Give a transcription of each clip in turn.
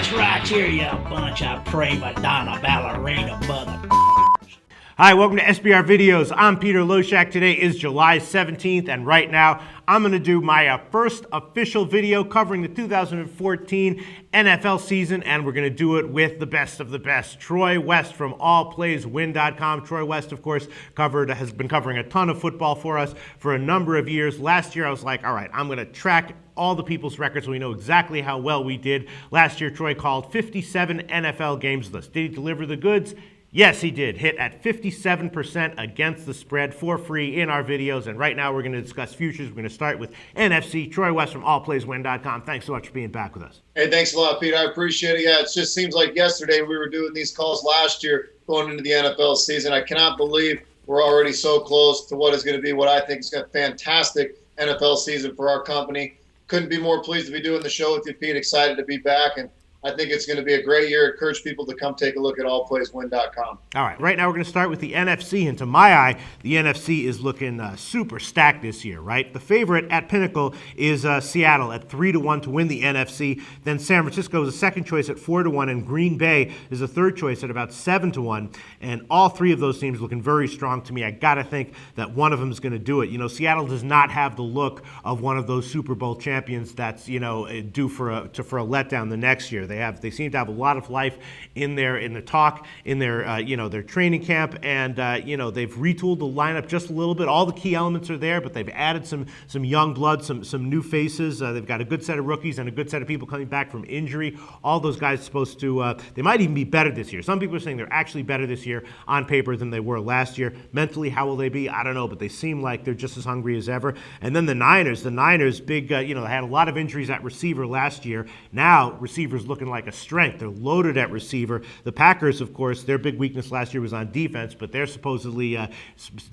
this right here, you bunch of prima donna ballerina mother. Hi, welcome to SBR Videos. I'm Peter Loshak. Today is July 17th, and right now I'm going to do my first official video covering the 2014 NFL season, and we're going to do it with the best of the best. Troy West from allplayswin.com. Troy West, of course, has been covering a ton of football for us for a number of years. Last year, I was like, all right, I'm going to track all the people's records so we know exactly how well we did. Last year, Troy called 57 NFL games with us. Did he deliver the goods? Yes, he did. Hit at 57% against the spread for free in our videos. And right now we're going to discuss futures. We're going to start with NFC. Troy West from allplayswin.com. Thanks so much for being back with us. Hey, thanks a lot, Pete. I appreciate it. Yeah, it just seems like yesterday we were doing these calls last year going into the NFL season. I cannot believe we're already so close to what is going to be what I think is a fantastic NFL season for our company. Couldn't be more pleased to be doing the show with you, Pete. Excited to be back, and I think it's going to be a great year. Encourage people to come take a look at allplayswin.com. All right, right now we're going to start with the NFC, and to my eye, the NFC is looking super stacked this year, right? The favorite at Pinnacle is Seattle at 3-1 to win the NFC. Then San Francisco is a second choice at 4-1, and Green Bay is a third choice at about 7-1. And all three of those teams looking very strong to me. I got to think that one of them is going to do it. You know, Seattle does not have the look of one of those Super Bowl champions that's, due for a letdown the next year. They seem to have a lot of life in their training camp, and they've retooled the lineup just a little bit. All the key elements are there, but they've added some young blood, some new faces. They've got a good set of rookies and a good set of people coming back from injury. All those guys are supposed to they might even be better this year. Some people are saying they're actually better this year on paper than they were last year. Mentally, how will they be? I don't know, but they seem like they're just as hungry as ever. And then the Niners big, they had a lot of injuries at receiver last year. Now receivers looking like a strength. They're loaded at receiver. The Packers, of course, their big weakness last year was on defense, but they're supposedly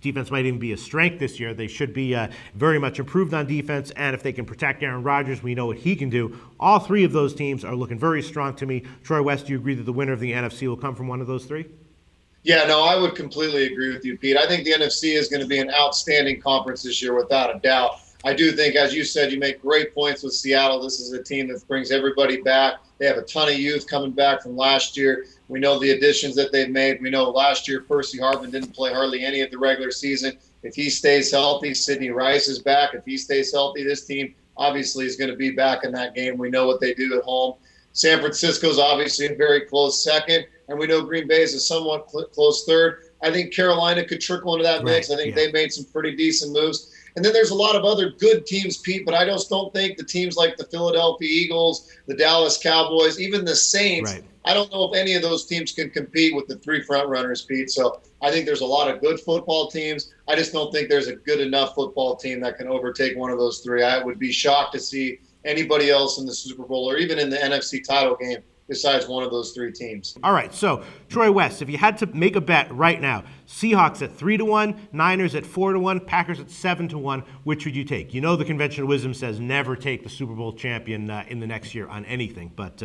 defense might even be a strength this year. They should be very much improved on defense, and if they can protect Aaron Rodgers, we know what he can do. All three of those teams are looking very strong to me. Troy West, do you agree that the winner of the NFC will come from one of those three? Yeah, no, I would completely agree with you, Pete. I think the NFC is going to be an outstanding conference this year, without a doubt. I do think, as you said, you make great points with Seattle. This is a team that brings everybody back. They have a ton of youth coming back from last year. We know the additions that they've made. We know last year Percy Harvin didn't play hardly any of the regular season. If he stays healthy, Sidney Rice is back. If he stays healthy, this team obviously is going to be back in that game. We know what they do at home. San Francisco's obviously a very close second, and we know Green Bay is a somewhat close third. I think Carolina could trickle into that mix. I think they made some pretty decent moves. And then there's a lot of other good teams, Pete, but I just don't think the teams like the Philadelphia Eagles, the Dallas Cowboys, even the Saints, I don't know if any of those teams can compete with the three front runners, Pete. So I think there's a lot of good football teams. I just don't think there's a good enough football team that can overtake one of those three. I would be shocked to see anybody else in the Super Bowl or even in the NFC title game besides one of those three teams. All right, so Troy West, if you had to make a bet right now, Seahawks at 3-1, Niners at 4-1, Packers at 7-1, which would you take? You know the conventional wisdom says never take the Super Bowl champion in the next year on anything, but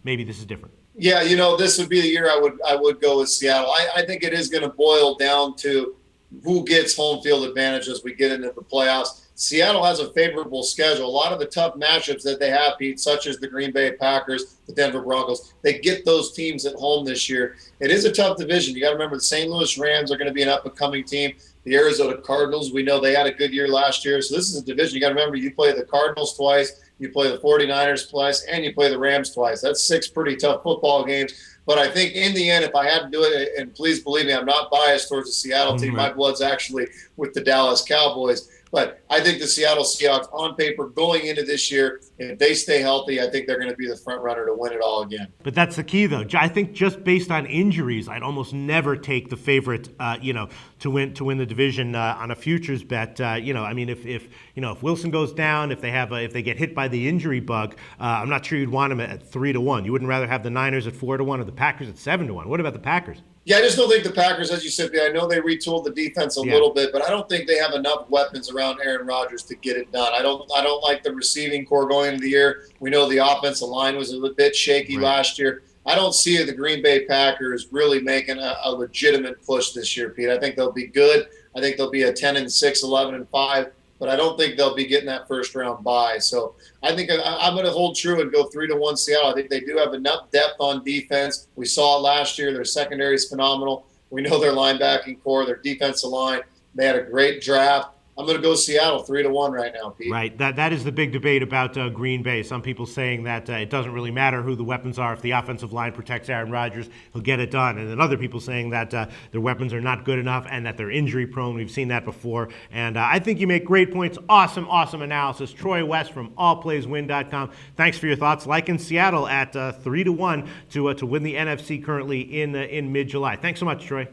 maybe this is different. Yeah, this would be the year I would go with Seattle. I think it is going to boil down to who gets home field advantage as we get into the playoffs. Seattle has a favorable schedule. A lot of the tough matchups that they have, Pete, such as the Green Bay Packers, the Denver Broncos, they get those teams at home this year. It is a tough division. You got to remember the St. Louis Rams are going to be an up-and-coming team. The Arizona Cardinals, we know they had a good year last year. So this is a division. You got to remember you play the Cardinals twice, you play the 49ers twice, and you play the Rams twice. That's 6 pretty tough football games. But I think in the end, if I had to do it, and please believe me, I'm not biased towards the Seattle team. My blood's actually with the Dallas Cowboys. But I think the Seattle Seahawks, on paper, going into this year, if they stay healthy, I think they're going to be the front runner to win it all again. But that's the key, though. I think just based on injuries, I'd almost never take the favorite, to win the division on a futures bet. If Wilson goes down, if they get hit by the injury bug, I'm not sure you'd want him at 3-1. You wouldn't rather have the Niners at 4-1 or the Packers at 7-1. What about the Packers? Yeah, I just don't think the Packers, as you said, I know they retooled the defense a little bit, but I don't think they have enough weapons around Aaron Rodgers to get it done. I don't like the receiving core going into the year. We know the offensive line was a bit shaky last year. I don't see the Green Bay Packers really making a legitimate push this year, Pete. I think they'll be good. I think they'll be a 10-6, 11-5 but I don't think they'll be getting that first round bye. So I think I'm going to hold true and go 3-1 Seattle. I think they do have enough depth on defense. We saw it last year. Their secondary is phenomenal. We know their linebacking core, their defensive line. They had a great draft. I'm going to go Seattle 3-1 right now, Pete. Right. That is the big debate about Green Bay. Some people saying that it doesn't really matter who the weapons are. If the offensive line protects Aaron Rodgers, he'll get it done. And then other people saying that their weapons are not good enough and that they're injury prone. We've seen that before. And I think you make great points. Awesome analysis. Troy West from allplayswin.com. Thanks for your thoughts. Like in Seattle at 3-1 to win the NFC currently in mid-July. Thanks so much, Troy.